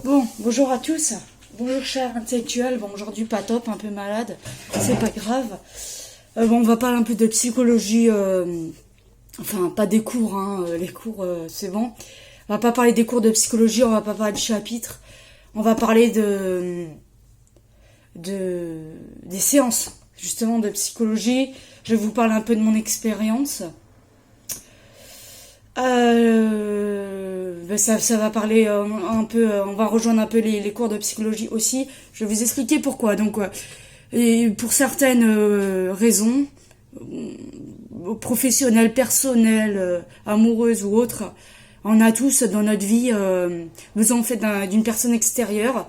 Bon, bonjour à tous. Bonjour chers intellectuels. Bon, aujourd'hui pas top, un peu malade. C'est pas grave. Bon, on va parler un peu de psychologie. Enfin, pas des cours, hein. Les cours, c'est bon. On va pas parler des cours de psychologie, on va pas parler de chapitres. On va parler des séances, justement, de psychologie. Je vais vous parler un peu de mon expérience. Ça va parler un peu, on va rejoindre un peu les cours de psychologie aussi. Je vais vous expliquer pourquoi. Donc, et pour certaines raisons, professionnelles, personnelles, amoureuses ou autres, on a tous dans notre vie besoin en fait d'une personne extérieure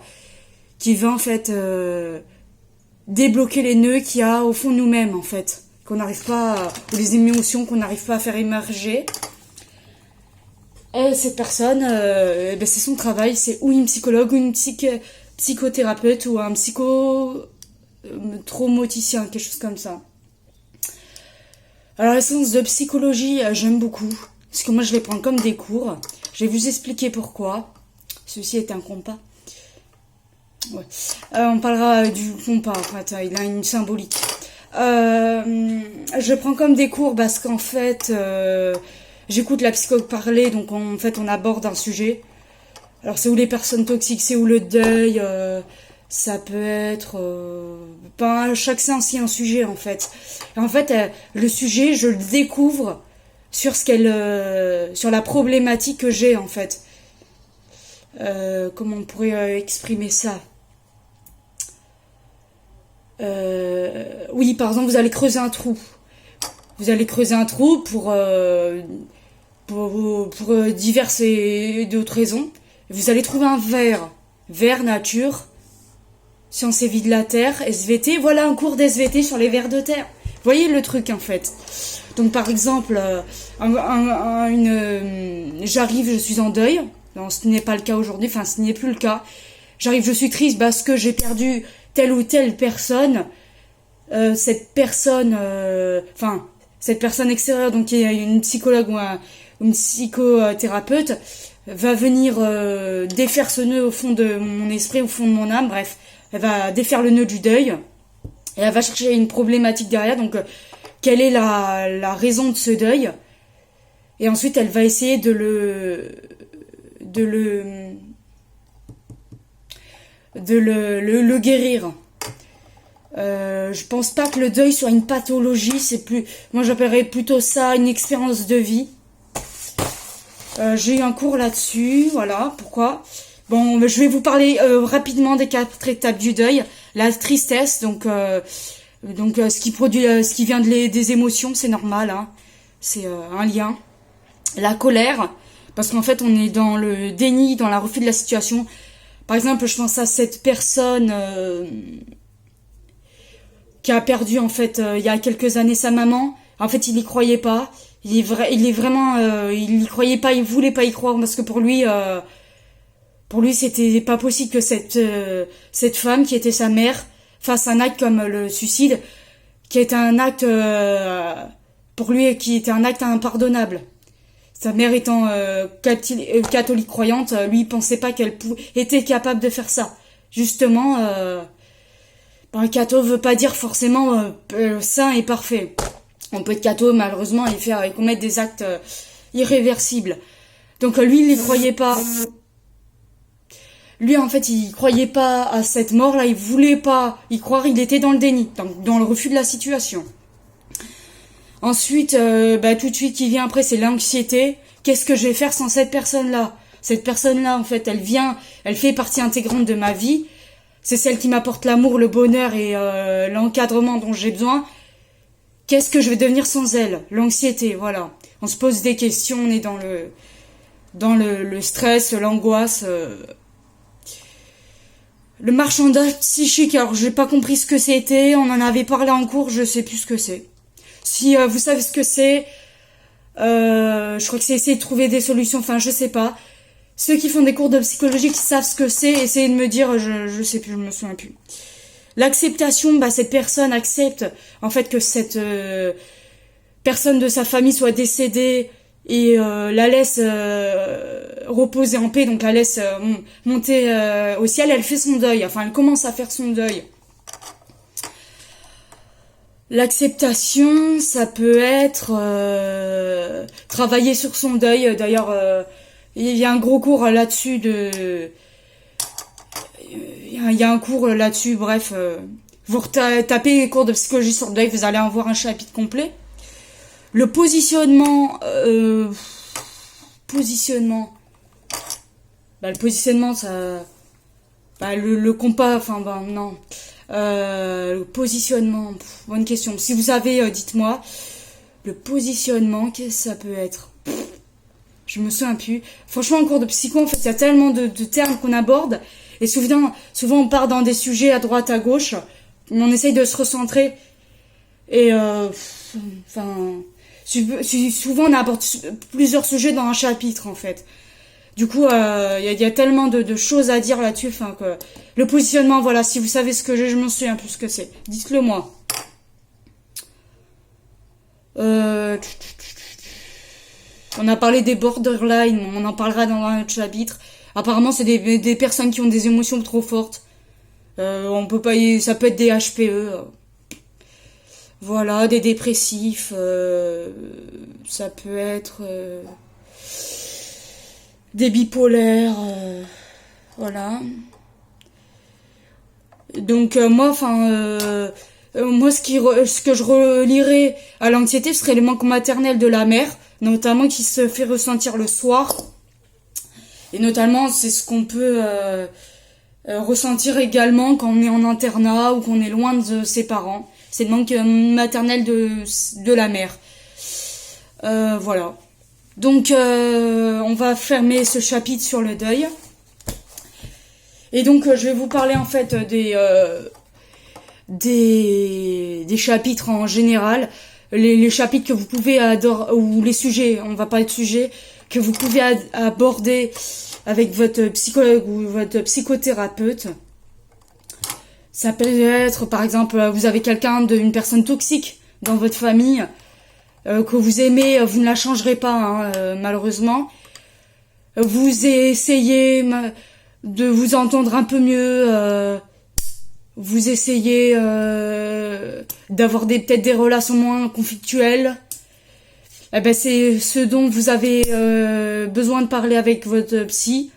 qui va en fait débloquer les nœuds qu'il y a au fond de nous-mêmes en fait, qu'on n'arrive pas, ou les émotions qu'on n'arrive pas à faire émerger. Et cette personne, c'est son travail, c'est ou une psychologue, ou une psychothérapeute, ou un traumaticien, quelque chose comme ça. Alors la séance de psychologie, j'aime beaucoup, parce que moi je les prends comme des cours. Je vais vous expliquer pourquoi. Ceci est un compas. Ouais. On parlera du compas, en fait, il a une symbolique. Je prends comme des cours parce qu'en fait... j'écoute la psychologue parler, donc en fait on aborde un sujet. Alors c'est où les personnes toxiques, c'est où le deuil, ça peut être... chaque séance il y a un sujet en fait. Et en fait le sujet je le découvre sur sur la problématique que j'ai en fait. Comment on pourrait exprimer ça? Oui, par exemple vous allez creuser un trou. Vous allez creuser un trou pour diverses et d'autres raisons. Vous allez trouver un vers nature, sciences et vie de la terre, SVT. Voilà un cours d'SVT sur les vers de terre. Vous voyez le truc en fait. Donc par exemple, j'arrive, je suis en deuil. Non, ce n'est pas le cas aujourd'hui, enfin ce n'est plus le cas. J'arrive, je suis triste parce que j'ai perdu telle ou telle personne. Cette personne extérieure, donc il y a une psychologue ou une psychothérapeute, va venir défaire ce nœud au fond de mon esprit, au fond de mon âme, bref, elle va défaire le nœud du deuil, et elle va chercher une problématique derrière, donc quelle est la raison de ce deuil, et ensuite elle va essayer de le guérir. Je pense pas que le deuil soit une pathologie, moi j'appellerais plutôt ça une expérience de vie. J'ai eu un cours là-dessus, voilà, pourquoi. Bon, je vais vous parler rapidement des 4 étapes du deuil. La tristesse, donc ce qui produit, ce qui vient des émotions, c'est normal, hein. C'est un lien. La colère, parce qu'en fait on est dans le déni, dans la refus de la situation. Par exemple, je pense à cette personne... qui a perdu en fait il y a quelques années sa maman. En fait, il y croyait pas. Il y croyait pas, il voulait pas y croire parce que pour lui c'était pas possible que cette femme qui était sa mère fasse un acte comme le suicide, qui était un acte pour lui qui était un acte impardonnable. Sa mère étant catholique croyante, lui il pensait pas qu'elle était capable de faire ça. Justement. Un catho veut pas dire forcément sain et parfait. On peut être catho malheureusement et commettre des actes irréversibles. Donc lui il y croyait pas. Lui en fait il croyait pas à cette mort là, il voulait pas y croire, il était dans le déni, dans le refus de la situation. Ensuite tout de suite qui vient après c'est l'anxiété. Qu'est-ce que je vais faire sans cette personne là? Cette personne là en fait elle fait partie intégrante de ma vie. C'est celle qui m'apporte l'amour, le bonheur et l'encadrement dont j'ai besoin. Qu'est-ce que je vais devenir sans elle? L'anxiété, voilà. On se pose des questions, on est dans le stress, l'angoisse. Le marchandage psychique, alors j'ai pas compris ce que c'était, on en avait parlé en cours, je sais plus ce que c'est. Si vous savez ce que c'est, je crois que c'est essayer de trouver des solutions, enfin je sais pas. Ceux qui font des cours de psychologie qui savent ce que c'est, essayez de me dire, je sais plus, je me souviens plus. L'acceptation, cette personne accepte en fait que cette personne de sa famille soit décédée et la laisse reposer en paix, donc la laisse monter au ciel. Elle fait son deuil, enfin elle commence à faire son deuil. L'acceptation, ça peut être travailler sur son deuil. D'ailleurs, il y a un gros cours là-dessus il y a un cours là-dessus, bref. Vous tapez les cours de psychologie sur le deuil, vous allez en voir un chapitre complet. Le positionnement... le positionnement, ça... le compas, non. Le positionnement, bonne question. Si vous savez, dites-moi. Le positionnement, qu'est-ce que ça peut être? Je me souviens plus. Franchement, en cours de psycho, en fait, il y a tellement de termes qu'on aborde. Et souvent, on part dans des sujets à droite, à gauche. On essaye de se recentrer. Et, souvent, on aborde plusieurs sujets dans un chapitre, en fait. Du coup, y a tellement de choses à dire là-dessus, que le positionnement, voilà, si vous savez ce que je m'en souviens plus ce que c'est. Dites-le moi. On a parlé des borderline, on en parlera dans un autre chapitre. Apparemment, c'est des personnes qui ont des émotions trop fortes. On peut pas, ça peut être des HPE. Voilà, des dépressifs. Ça peut être des bipolaires. Voilà. Donc moi, moi, ce que je relierais à l'anxiété serait le manque maternel de la mère, notamment qui se fait ressentir le soir. Et notamment, c'est ce qu'on peut ressentir également quand on est en internat ou qu'on est loin de ses parents. C'est le manque maternel de la mère. Voilà. Donc, on va fermer ce chapitre sur le deuil. Et donc, je vais vous parler en fait des chapitres en général. Les chapitres que vous pouvez ou les sujets, on va parler de sujets, que vous pouvez aborder avec votre psychologue ou votre psychothérapeute. Ça peut être, par exemple, vous avez une personne toxique dans votre famille, que vous aimez, vous ne la changerez pas, malheureusement. Vous essayez de vous entendre un peu mieux, vous essayez d'avoir peut-être des relations moins conflictuelles. C'est ce dont vous avez besoin de parler avec votre psy.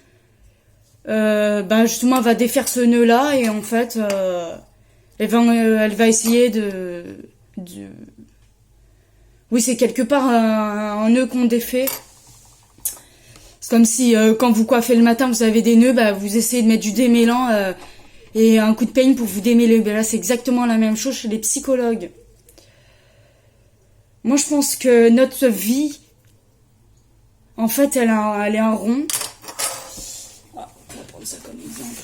Justement, elle va défaire ce nœud-là et en fait, elle va essayer Oui, c'est quelque part un nœud qu'on défait. C'est comme si quand vous coiffez le matin, vous avez des nœuds, vous essayez de mettre du démêlant et un coup de peigne pour vous démêler. Là, c'est exactement la même chose chez les psychologues. Moi, je pense que notre vie, en fait, elle est un rond. On va prendre ça comme exemple.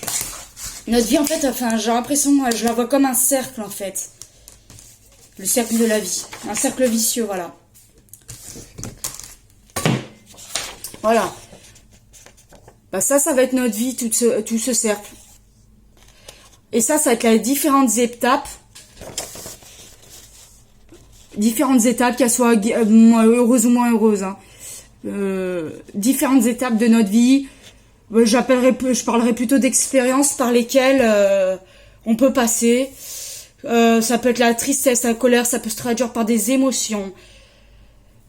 Notre vie, en fait, j'ai l'impression, je la vois comme un cercle, en fait. Le cercle de la vie. Un cercle vicieux, voilà. Voilà. Ça va être notre vie, tout ce cercle. Et ça va être les différentes étapes. Qu'elles soient heureuses ou moins heureuses. Différentes étapes de notre vie. Je parlerai plutôt d'expériences par lesquelles on peut passer. Ça peut être la tristesse, la colère, ça peut se traduire par des émotions,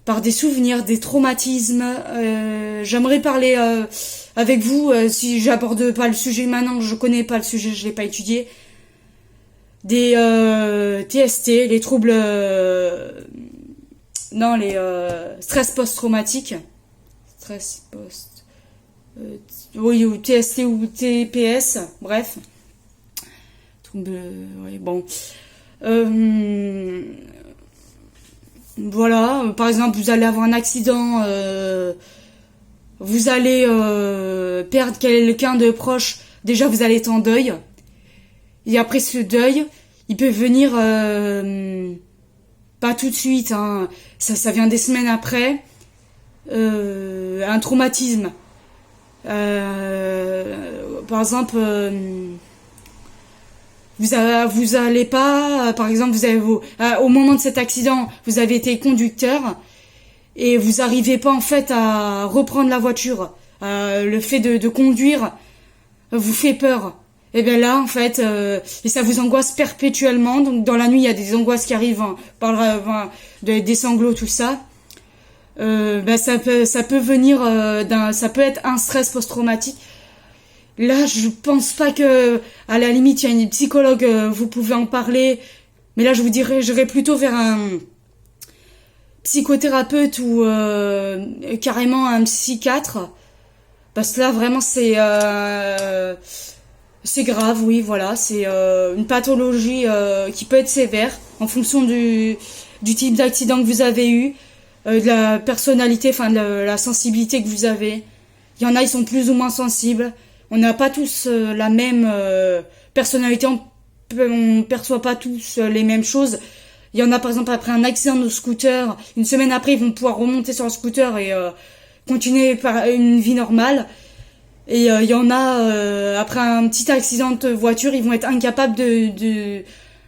par des souvenirs, des traumatismes. J'aimerais parler avec vous, si j'aborde pas le sujet maintenant, je connais pas le sujet, je l'ai pas étudié, des TST, les troubles... les stress post-traumatiques. Stress post... ou TST ou TPS, bref. Voilà, par exemple, vous allez avoir un accident, vous allez perdre quelqu'un de proche, déjà vous allez être en deuil. Et après ce deuil, il peut venir pas tout de suite, ça vient des semaines après, un traumatisme. Par exemple, vous allez pas, par exemple, au moment de cet accident, vous avez été conducteur et vous arrivez pas en fait à reprendre la voiture. Le fait de conduire vous fait peur. Et bien là, en fait, et ça vous angoisse perpétuellement. Donc dans la nuit, il y a des angoisses qui arrivent, hein, des sanglots, tout ça. Ça peut venir ça peut être un stress post-traumatique. Là, je pense pas que, à la limite, il y a une psychologue, vous pouvez en parler. Mais là, je vous dirais, j'irais plutôt vers un psychothérapeute ou carrément un psychiatre. Parce que là, vraiment, c'est grave, oui, voilà. C'est une pathologie qui peut être sévère en fonction du type d'accident que vous avez eu, de la personnalité, enfin de la sensibilité que vous avez. Il y en a, ils sont plus ou moins sensibles. On n'a pas tous la même personnalité, on perçoit pas tous les mêmes choses. Il y en a, par exemple, après un accident de scooter, une semaine après, ils vont pouvoir remonter sur le scooter et continuer par une vie normale. Et il y en a, après un petit accident de voiture, ils vont être incapables de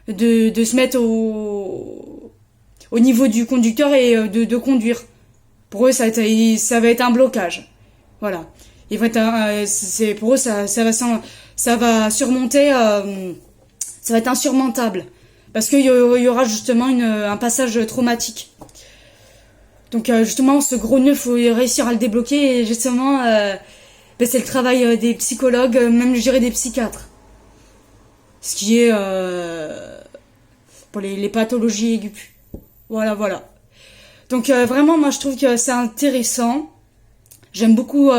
se mettre au niveau du conducteur et de conduire. Pour eux, ça va être un blocage. Voilà. Ils vont être, pour eux, ça va surmonter, ça va être insurmontable. Parce qu'il y aura justement un passage traumatique. Donc justement, ce gros nœud, faut réussir à le débloquer. Et justement, c'est le travail des psychologues, même je dirais des psychiatres. Ce qui est pour les pathologies aiguës. Voilà. Donc vraiment, moi je trouve que c'est intéressant. J'aime beaucoup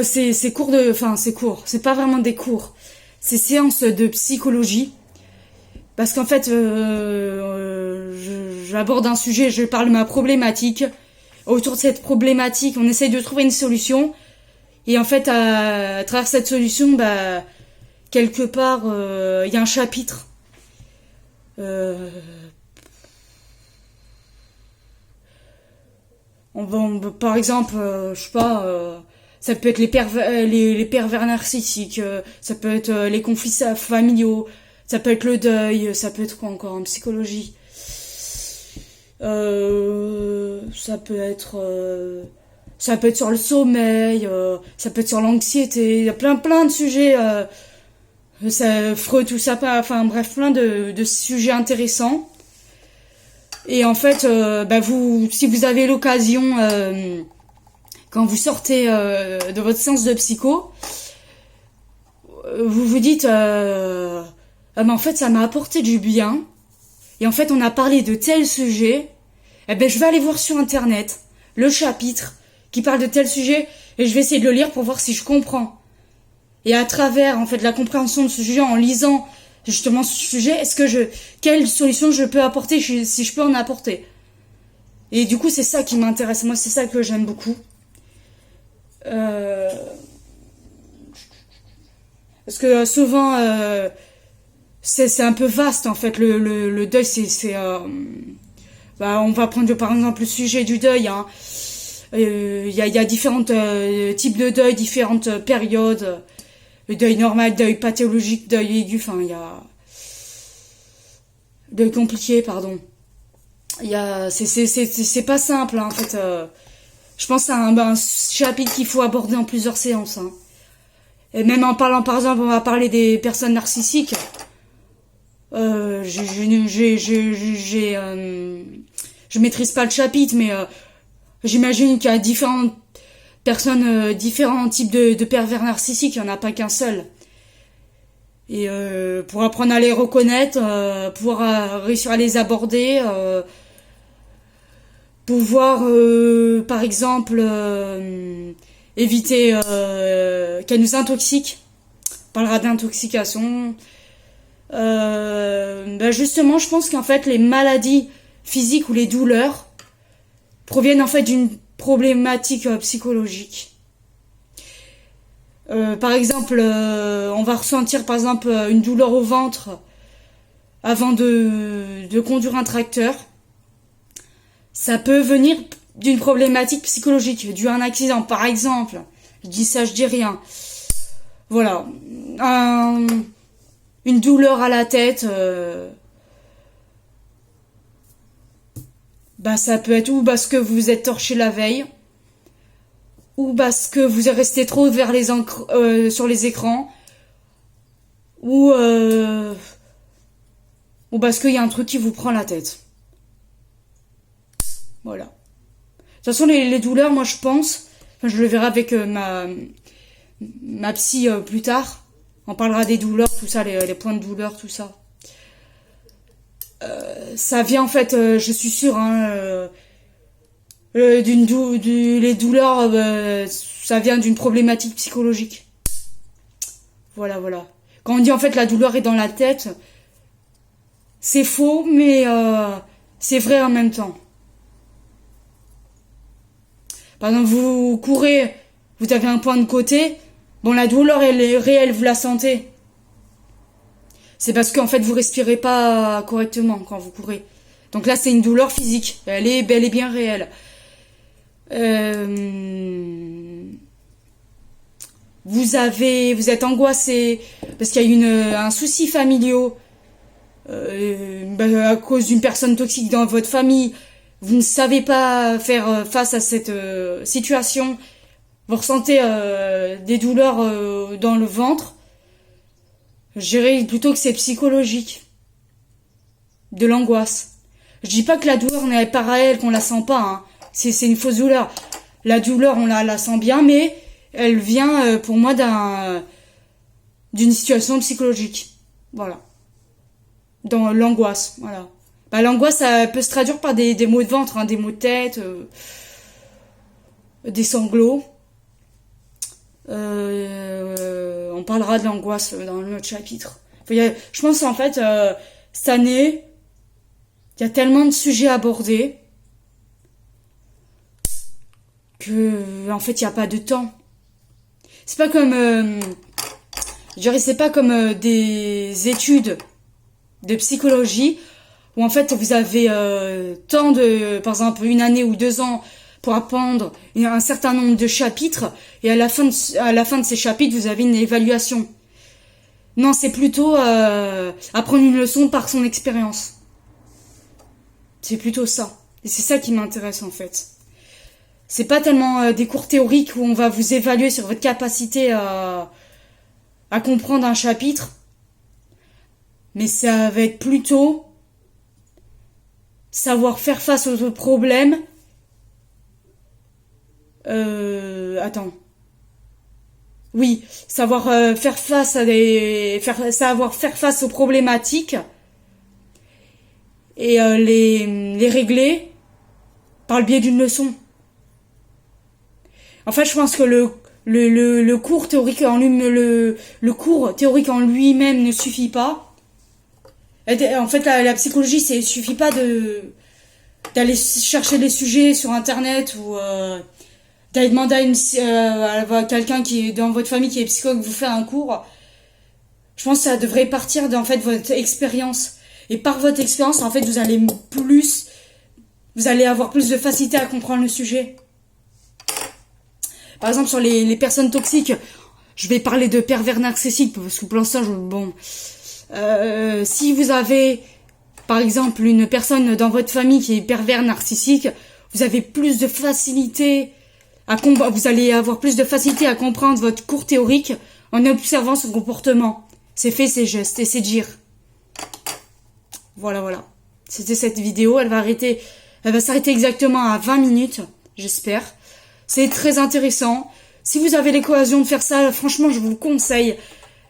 ces cours ces cours. C'est pas vraiment des cours. Ces séances de psychologie. Parce qu'en fait, j'aborde un sujet, je parle de ma problématique. Autour de cette problématique, on essaye de trouver une solution. Et en fait, à travers cette solution, quelque part, il y a un chapitre. Par exemple, je sais pas, ça peut être les pervers narcissiques, ça peut être les conflits familiaux, ça peut être le deuil, ça peut être quoi encore en psychologie. Ça peut être sur le sommeil, ça peut être sur l'anxiété. Il y a plein de sujets. Freud, tout ça, enfin bref, plein de sujets intéressants. Et en fait, si vous avez l'occasion, quand vous sortez de votre séance de psycho, vous vous dites, en fait, ça m'a apporté du bien. Et en fait, on a parlé de tel sujet. Je vais aller voir sur Internet le chapitre qui parle de tel sujet et je vais essayer de le lire pour voir si je comprends. Et à travers, en fait, la compréhension de ce sujet, en lisant justement ce sujet, quelle solution je peux apporter, si je peux en apporter. Et du coup, c'est ça qui m'intéresse. Moi, c'est ça que j'aime beaucoup. Parce que souvent, c'est un peu vaste, en fait. Le deuil, on va prendre par exemple le sujet du deuil. Hein. Y a différents types de deuil, différentes périodes. Le deuil normal, deuil pathologique, deuil aigu, enfin il y a deuil compliqué, pardon. Il y a c'est pas simple hein, en fait. Je pense que c'est un chapitre qu'il faut aborder en plusieurs séances. Hein. Et même en parlant, par exemple, on va parler des personnes narcissiques. Je maîtrise pas le chapitre, mais j'imagine qu'il y a différentes personnes, différents types de pervers narcissiques, il n'y en a pas qu'un seul. Et pour apprendre à les reconnaître, pouvoir réussir à les aborder, pouvoir, par exemple, éviter qu'elles nous intoxiquent. On parlera d'intoxication. Justement, je pense qu'en fait, les maladies physiques ou les douleurs proviennent en fait d'une problématique psychologique. Par exemple, on va ressentir par exemple une douleur au ventre avant de conduire un tracteur. Ça peut venir d'une problématique psychologique, due à un accident, par exemple. Je dis ça, je dis rien. Voilà. Une douleur à la tête. Bah, ça peut être ou parce que vous vous êtes torché la veille, ou parce que vous êtes resté trop vers sur les écrans, ou, ou parce qu'il y a un truc qui vous prend la tête. Voilà. De toute façon, les douleurs, moi je pense, enfin, je le verrai avec ma psy plus tard. On parlera des douleurs, tout ça, les points de douleur, tout ça. Ça vient en fait, je suis sûre, hein, les douleurs, ça vient d'une problématique psychologique. Voilà, voilà. Quand on dit en fait la douleur est dans la tête, c'est faux, mais c'est vrai en même temps. Par exemple, vous courez, vous avez un point de côté, bon, la douleur, elle est réelle, vous la sentez. C'est parce qu'en fait, vous respirez pas correctement quand vous courez. Donc là, c'est une douleur physique. Elle est bel et bien réelle. Vous êtes angoissé parce qu'il y a un souci familial à cause d'une personne toxique dans votre famille. Vous ne savez pas faire face à cette situation. Vous ressentez des douleurs dans le ventre. Je dirais plutôt que c'est psychologique. De l'angoisse. Je dis pas que la douleur n'est pas réelle, qu'on la sent pas. Hein. C'est une fausse douleur. La douleur, on la sent bien, mais elle vient pour moi d'une situation psychologique. Voilà. Dans l'angoisse. Voilà. Bah, l'angoisse, ça peut se traduire par des maux de ventre, hein, des maux de tête, des sanglots. On parlera de l'angoisse dans notre chapitre. Je pense en fait, cette année, il y a tellement de sujets abordés que en fait, il n'y a pas de temps. C'est pas comme, je dirais, c'est pas comme des études de psychologie où en fait vous avez par exemple 1 année ou 2 ans pour apprendre un certain nombre de chapitres et à la fin de ces chapitres vous avez une évaluation. Non, c'est plutôt apprendre une leçon par son expérience. C'est plutôt ça. Et c'est ça qui m'intéresse en fait. C'est pas tellement des cours théoriques où on va vous évaluer sur votre capacité à comprendre un chapitre, mais ça va être plutôt savoir faire face aux problèmes. Oui, savoir faire face savoir faire face aux problématiques et les régler par le biais d'une leçon. En fait, je pense que le cours théorique en lui, le cours théorique en lui-même ne suffit pas. En fait, la psychologie, il suffit pas d'aller chercher des sujets sur internet ou d'aller demander à quelqu'un qui est dans votre famille qui est psychologue vous faire un cours. Je pense que ça devrait partir de votre expérience. Et par votre expérience, en fait, vous allez avoir plus de facilité à comprendre le sujet. Par exemple, sur les personnes toxiques, je vais parler de pervers narcissiques parce que pour l'instant, si vous avez, par exemple, une personne dans votre famille qui est pervers narcissique, vous avez plus de facilité vous allez avoir plus de facilité à comprendre votre cours théorique en observant son comportement, ses faits, ses gestes et ses dires. Voilà. C'était cette vidéo. Elle va s'arrêter exactement à 20 minutes, j'espère. C'est très intéressant. Si vous avez l'occasion de faire ça, franchement, je vous le conseille.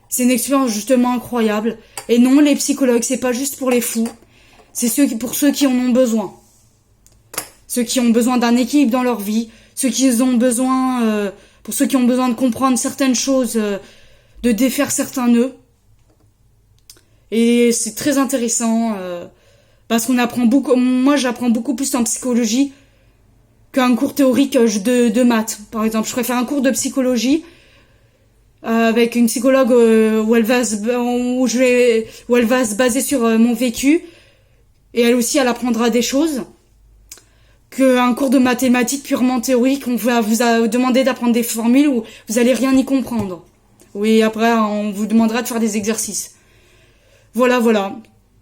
C'est une expérience justement incroyable. Et non, les psychologues, c'est pas juste pour les fous. C'est pour ceux qui en ont besoin. Ceux qui ont besoin d'un équilibre dans leur vie. Pour ceux qui ont besoin de comprendre certaines choses, de défaire certains nœuds. Et c'est très intéressant parce qu'on apprend beaucoup. Moi, j'apprends beaucoup plus en psychologie qu'un cours théorique de maths. Par exemple, je préfère un cours de psychologie avec une psychologue où elle va se baser sur mon vécu et elle aussi, elle apprendra des choses. Qu'un cours de mathématiques purement théorique, on va vous demander d'apprendre des formules où vous allez rien y comprendre. Oui, après, on vous demandera de faire des exercices. Voilà.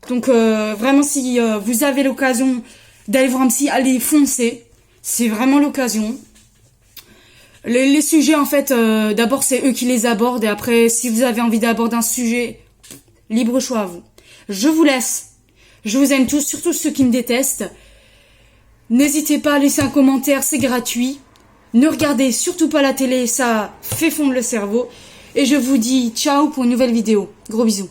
Donc, vraiment, si vous avez l'occasion d'aller voir un psy, allez foncer. C'est vraiment l'occasion. Les sujets, en fait, d'abord, c'est eux qui les abordent. Et après, si vous avez envie d'aborder un sujet, libre choix à vous. Je vous laisse. Je vous aime tous, surtout ceux qui me détestent. N'hésitez pas à laisser un commentaire, c'est gratuit. Ne regardez surtout pas la télé, ça fait fondre le cerveau. Et je vous dis ciao pour une nouvelle vidéo. Gros bisous.